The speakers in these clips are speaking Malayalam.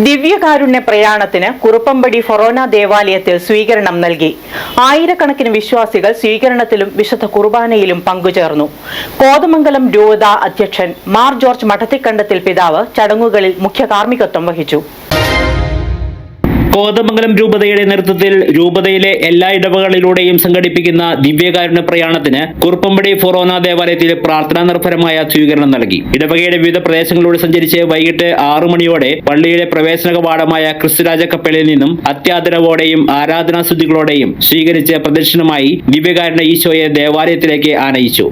ദിവ്യകാരുണ്യ പ്രയാണത്തിന് കുറുപ്പമ്പടി ഫൊറോന ദേവാലയത്തിൽ സ്വീകരണം നൽകി. ആയിരക്കണക്കിന് വിശ്വാസികൾ സ്വീകരണത്തിലും വിശുദ്ധ കുർബാനയിലും പങ്കുചേർന്നു. കോതമംഗലം രൂപത അധ്യക്ഷൻ മാർ ജോർജ് മഠത്തിക്കണ്ടത്തിൽ പിതാവ് ചടങ്ങുകളിൽ മുഖ്യ കാർമ്മികത്വം വഹിച്ചു. കോതമംഗലം രൂപതയുടെ നേതൃത്വത്തിൽ രൂപതയിലെ എല്ലാ ഇടവകളിലൂടെയും സംഘടിപ്പിക്കുന്ന ദിവ്യകാരുണ്യ പ്രയാണത്തിന് കുറുപ്പമ്പടി ഫൊറോന ദേവാലയത്തിൽ പ്രാർത്ഥനാ നിർഭരമായ സ്വീകരണം നൽകി. ഇടവകയുടെ വിവിധ പ്രദേശങ്ങളിലൂടെ സഞ്ചരിച്ച് വൈകിട്ട് 6 മണിയോടെ പള്ളിയുടെ പ്രവേശന കവാടമായ ക്രിസ്തുരാജ കപ്പലിൽ നിന്നും അത്യാദരവോടെയും ആരാധനാസ്തുതികളോടെയും സ്വീകരിച്ച് പ്രദക്ഷിണമായി ദിവ്യകാരുണ്യ ഈശോയെ ദേവാലയത്തിലേക്ക് ആനയിച്ചു.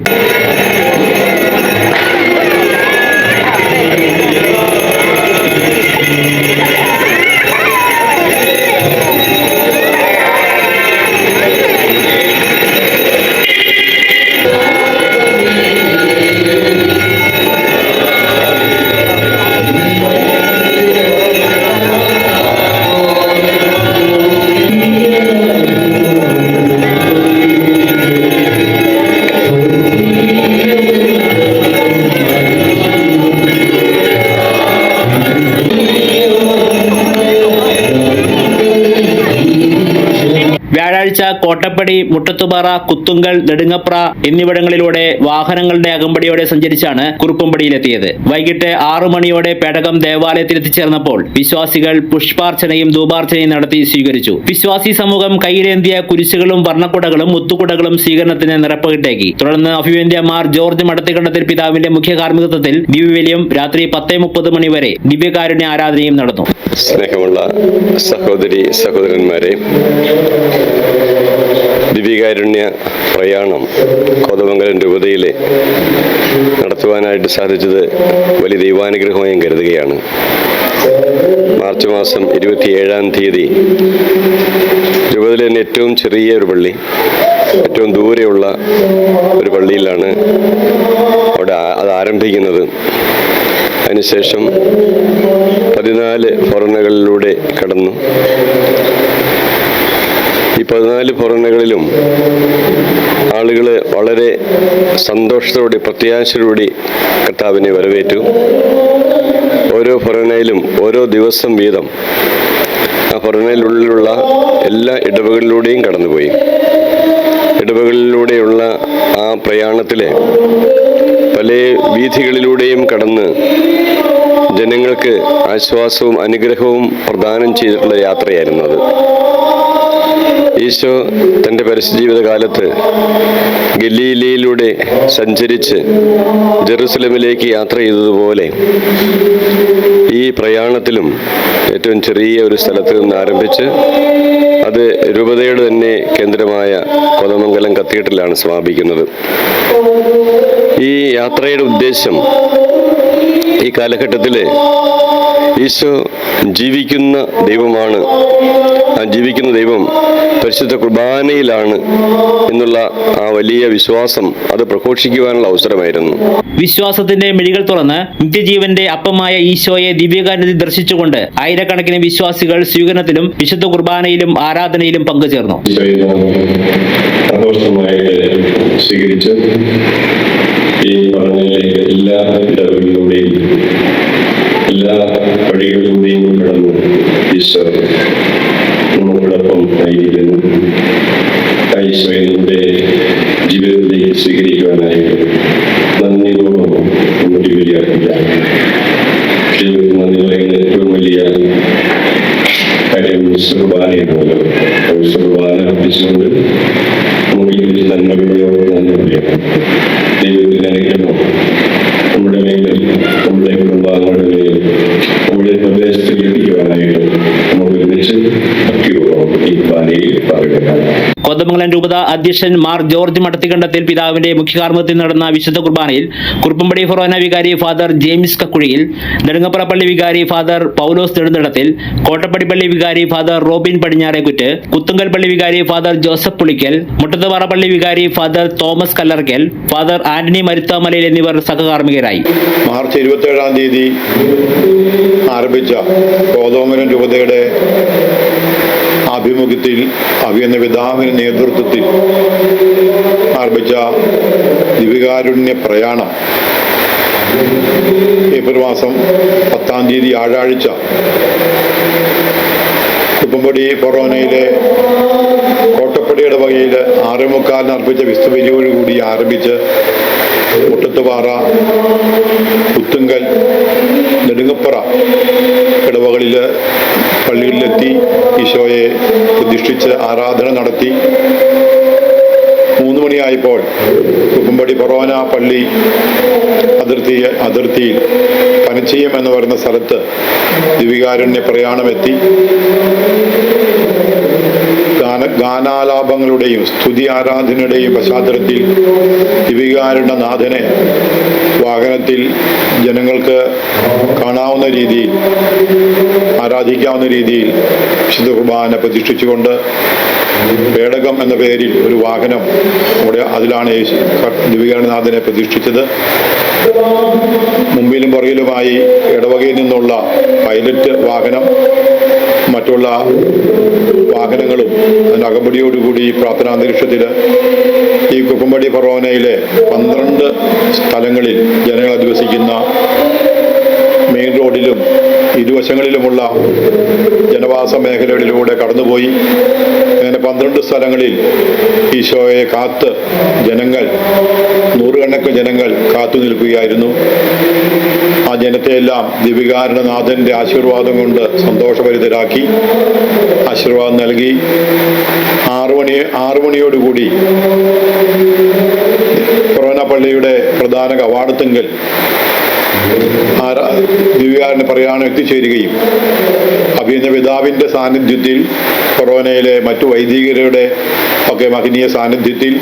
വ്യാഴാഴ്ച കോട്ടപ്പടി, മുട്ടത്തുപാറ, കുത്തുങ്കൽ, നെടുങ്ങപ്ര എന്നിവിടങ്ങളിലൂടെ വാഹനങ്ങളുടെ അകമ്പടിയോടെ സഞ്ചരിച്ചാണ് കുറുപ്പമ്പടിയിലെത്തിയത്. വൈകിട്ട് 6 മണിയോടെ പേടകം ദേവാലയത്തിൽ എത്തിച്ചേർന്നപ്പോൾ വിശ്വാസികൾ പുഷ്പാർച്ചനയും ധൂപാർച്ചനയും നടത്തി സ്വീകരിച്ചു. വിശ്വാസി സമൂഹം കയ്യിലേന്തിയ കുരിശുകളും വർണ്ണക്കുടകളും മുത്തുകുടകളും സ്വീകരണത്തിന് നിറപ്പകിട്ടേക്കി. തുടർന്ന് അഭിവന്ദ്യ മാർ ജോർജ് മഠത്തിക്കണ്ടത്തിൽ പിതാവിന്റെ മുഖ്യ കാർമ്മികത്വത്തിൽ ദിവ്യബലിയും രാത്രി 10:30 മണി വരെ ദിവ്യകാരുണ്യ ആരാധനയും നടന്നു. സ്നേഹമുള്ള സഹോദരി സഹോദരന്മാരെ, ദിവ്യകാരുണ്യ പ്രയാണം കോതമംഗലം രൂപതയിൽ നടത്തുവാനായിട്ട് സാധിച്ചത് വലിയ ദൈവാനുഗ്രഹമായി ഞാൻ കരുതുകയാണ്. മാർച്ച് മാസം 27-ാം തീയതി രൂപതയിലെ തന്നെ ഏറ്റവും ചെറിയ ഒരു പള്ളി, ഏറ്റവും ദൂരെയുള്ള ഒരു പള്ളിയിലാണ് അവിടെ അത് ആരംഭിക്കുന്നത്. അതിനുശേഷം 14 ഫൊറോനകളിലൂടെ കടന്നു. ഈ 14 ഫൊറോനകളിലും ആളുകൾ വളരെ സന്തോഷത്തോടെ പ്രത്യാശയോടെ കർത്താവിനെ വരവേറ്റു. ഓരോ ഫൊറോനയിലും ഓരോ ദിവസം വീതം ആ ഫൊറോനയിലുള്ള എല്ലാ ഇടവകളിലൂടെയും കടന്നുപോയി. ഇടവകളിലൂടെയുള്ള ആ പ്രയാണത്തിലെ പല വീഥികളിലൂടെയും കടന്ന് ജനങ്ങൾക്ക് ആശ്വാസവും അനുഗ്രഹവും പ്രദാനം ചെയ്തിട്ടുള്ള യാത്രയായിരുന്നു അത്. ഈശോ തൻ്റെ പരസ്യജീവിതകാലത്ത് ഗലീലയിലൂടെ സഞ്ചരിച്ച് ജെറുസലമിലേക്ക് യാത്ര ചെയ്തതുപോലെ ഈ പ്രയാണത്തിലും ഏറ്റവും ചെറിയ ഒരു സ്ഥലത്ത് നിന്ന് ആരംഭിച്ച് അത് രൂപതയുടെ തന്നെ കേന്ദ്രമായ കോതമംഗലം കത്തീഡ്രലിലാണ് സമാപിക്കുന്നത്. ഈ യാത്രയുടെ ഉദ്ദേശം ഈ കാലഘട്ടത്തിൽ ഈശോ ജീവിക്കുന്ന ദൈവമാണ്, ആ ജീവിക്കുന്ന ദൈവം പരിശുദ്ധ കുർബാനയിലാണ് എന്നുള്ള ആ വലിയ വിശ്വാസം അത് പ്രഘോഷിക്കുവാനുള്ള അവസരമായിരുന്നു. വിശ്വാസത്തിന്റെ മിഴികൾ തുറന്ന് നിത്യജീവന്റെ അപ്പമായ ഈശോയെ ദിവ്യകാരുണ്യത്തിൽ ദർശിച്ചുകൊണ്ട് ആയിരക്കണക്കിന് വിശ്വാസികൾ സ്വീകരണത്തിലും വിശുദ്ധ കുർബാനയിലും ആരാധനയിലും പങ്കുചേർന്നു. സ്വീകരിച്ച് ഈ പറഞ്ഞിലേക്ക് എല്ലാ ഇടവകളിലൂടെയും എല്ലാ വഴികളിലൂടെയും കടന്നു ഈശോ നമ്മളോടൊപ്പം ആയിരിക്കുന്നു. ഈശോയുടെ ജീവിതത്തിലേക്ക് സ്വീകരിക്കുവാനായിട്ട് നന്ദിപൂർവ്വം നമ്മുടെ ബലിയർപ്പിക്കാം. നന്ദി പറയുന്ന ഏറ്റവും വലിയ കാര്യം കുർബാനയാണല്ലോ. കുർബാന അർപ്പിച്ചുകൊണ്ട് നമുക്ക് നന്മകളോട് നന്ദി പറയാം. ദൈവത്തിന് അനുഗ്രഹം നമ്മുടെ മേഖല, നമ്മുടെ കുടുംബാംഗങ്ങളുടെ മേഖല, നമ്മുടെ പ്രദേശത്തിൽ ലഭിക്കുവാനായിട്ട് നമുക്ക് ഒരുമിച്ച് ഭക്തിപൂർവ്വം ഈ കുർബാനയിൽ പങ്കെടുക്കാം. കോതമംഗലം രൂപത അധ്യക്ഷൻ മാർ ജോർജ് മഠത്തിക്കണ്ടത്തിൽ പിതാവിന്റെ മുഖ്യ കാർമ്മികത്വത്തിൽ നടന്ന വിശുദ്ധ കുർബാനയിൽ കുറുപ്പമ്പടി ഫൊറോന വികാരി ഫാദർ ജെയിംസ് കക്കുഴിയിൽ, നെടുങ്ങപ്ര പള്ളി വികാരി ഫാദർ പൗലോസ് നെടുന്നിടത്തിൽ, കോട്ടപ്പടി പള്ളി വികാരി ഫാദർ റോബിൻ പടിഞ്ഞാറേക്കുറ്റ്, കുത്തുങ്കൽ പള്ളി വികാരി ഫാദർ ജോസഫ് പുളിക്കൽ, മുട്ടത്തുപാറ പള്ളി വികാരി father Thomas Kallarakkal, father Antony മരുത്താമലയിൽ എന്നിവർ സഹകാർമ്മികരായി. മാർച്ച് 27-ാം തീയതി ആരംഭിച്ച കോതമംഗലം രൂപതയുടെ ആഭിമുഖ്യത്തിൽ അഭിയന്ന പിതാവിന്റെ നേതൃത്വത്തിൽ ആരംഭിച്ച ദിവ്യകാരുണ്യ പ്രയാണം ഏപ്രിൽ മാസം 10-ാം തീയതി വ്യാഴാഴ്ച കുപ്പമ്പടി ഫൊറോനയിലെ കോട്ടപ്പടി ഇടവകയിൽ 6:45 അർപ്പിച്ച വിസ്തുബലിയോടുകൂടി ആരംഭിച്ച് മുട്ടത്തുപാറ, കുത്തുങ്കൽ, നെടുങ്ങപ്പുറ ഇടവകളിൽ പള്ളികളിലെത്തി ഈശോയെ പ്രതിഷ്ഠിച്ച് ആരാധന നടത്തി. 3 മണിയായപ്പോൾ കുപ്പമ്പടി ഫൊറോന പള്ളി അതിർത്തിയിൽ പനച്ചിയം എന്ന് പറയുന്ന സ്ഥലത്ത് ദിവികാരുണ്യ പ്രയാണമെത്തി. ഗാനാലാപങ്ങളുടെയും സ്തുതി ആരാധനയുടെയും പശ്ചാത്തലത്തിൽ ദിവികാരുണ്യ നാഥനെ വാഹനത്തിൽ ജനങ്ങൾക്ക് കാണാവുന്ന രീതിയിൽ, ആരാധിക്കാവുന്ന രീതിയിൽ വിശുദ്ധ കുർബാന പ്രതിഷ്ഠിച്ചുകൊണ്ട് പേടകം എന്ന പേരിൽ ഒരു വാഹനം അവിടെ അതിലാണ് ദിവികാരുണ്യനാഥനെ പ്രതിഷ്ഠിച്ചത്. മുമ്പിലും പുറകിലുമായി ഇടവകയിൽ നിന്നുള്ള പൈലറ്റ് വാഹനം, മറ്റുള്ള വാഹനങ്ങളും അതിൻ്റെ അകമ്പടിയോടുകൂടി പ്രാർത്ഥനാന്തരീക്ഷത്തിൽ ഈ കുപ്പമ്പടി ഫൊറോനയിലെ 12 സ്ഥലങ്ങളിൽ ജനങ്ങൾ അധിവസിക്കുന്ന മെയിൻ റോഡിലും ഇരുവശങ്ങളിലുമുള്ള ജനവാസ മേഖലകളിലൂടെ കടന്നുപോയി. അങ്ങനെ 12 സ്ഥലങ്ങളിൽ ഈശോയെ കാത്ത് ജനങ്ങൾ, നൂറുകണക്കിന് ജനങ്ങൾ കാത്തു നിൽക്കുകയായിരുന്നു. ആ ജനത്തെയെല്ലാം ദിവികാരുണ്യനാഥന്റെ ആശീർവാദം കൊണ്ട് സന്തോഷഭരിതരാക്കി ആശീർവാദം നൽകി. 6 മണിയോടുകൂടി ഫൊറോന പള്ളിയുടെ പ്രധാന കവാടത്തിങ്കൽ ദിവികാരുണ്യ പ്രയാണം എത്തിച്ചേരുകയും അഭിനന്ദ പിതാവിൻ്റെ സാന്നിധ്യത്തിൽ, ഫൊറോനയിലെ മറ്റു വൈദികരുടെ ഒക്കെ മഹനീയ സാന്നിധ്യത്തിൽ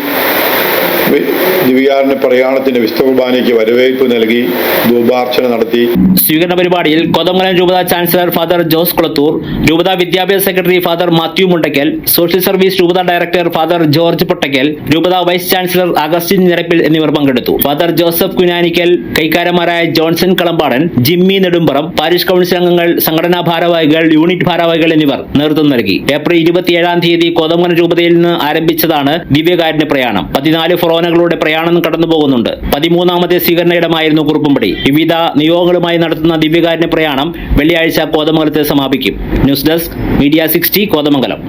ദിവികാരുണ്യ പ്രയാണത്തിന്റെ വിശുദ്ധ കുർബാനയ്ക്ക് വരവേൽപ്പ് നൽകി ധൂപാർച്ചന നടത്തി. സ്വീകരണ പരിപാടിയിൽ കോതമംഗലം രൂപത ചാൻസലർ ഫാദർ ജോസ് കുളത്തൂർ, രൂപത വിദ്യാഭ്യാസ secretary father Mathew Mundackal, social service രൂപത ഡയറക്ടർ ഫാദർ ജോർജ് പൊട്ടയ്ക്കൽ, രൂപത വൈസ് ചാൻസലർ അഗസ്റ്റിൻ നിരപ്പിൽ എന്നിവർ പങ്കെടുത്തു. ഫാദർ ജോസഫ് കുഞ്ഞാനിക്കൽ, കൈക്കാരന്മാരായ Johnson Kalambadan, Jimmy Nedumparam, parish council അംഗങ്ങൾ, സംഘടനാ ഭാരവാഹികൾ, യൂണിറ്റ് ഭാരവാഹികൾ എന്നിവർ നേതൃത്വം നൽകി. ഏപ്രിൽ 27 കോതമംഗലം രൂപതയിൽ നിന്ന് ആരംഭിച്ചതാണ് ദിവ്യകാരുണ്യ പ്രയാണം. 14 ഫൊറോനകളുടെ പ്രയാണം കടന്നുപോകുന്നുണ്ട്. 13ാമത്തെ സ്വീകരണ ഇടമായിരുന്നു കുറുപ്പുംപടി. വിവിധ നിയോഗങ്ങളുമായി നടത്തുന്ന ദിവ്യകാരുണ്യ പ്രയാണം വെള്ളിയാഴ്ച കോതമംഗലത്ത് സമാപിക്കും. News desk media 60 Kothamangalam.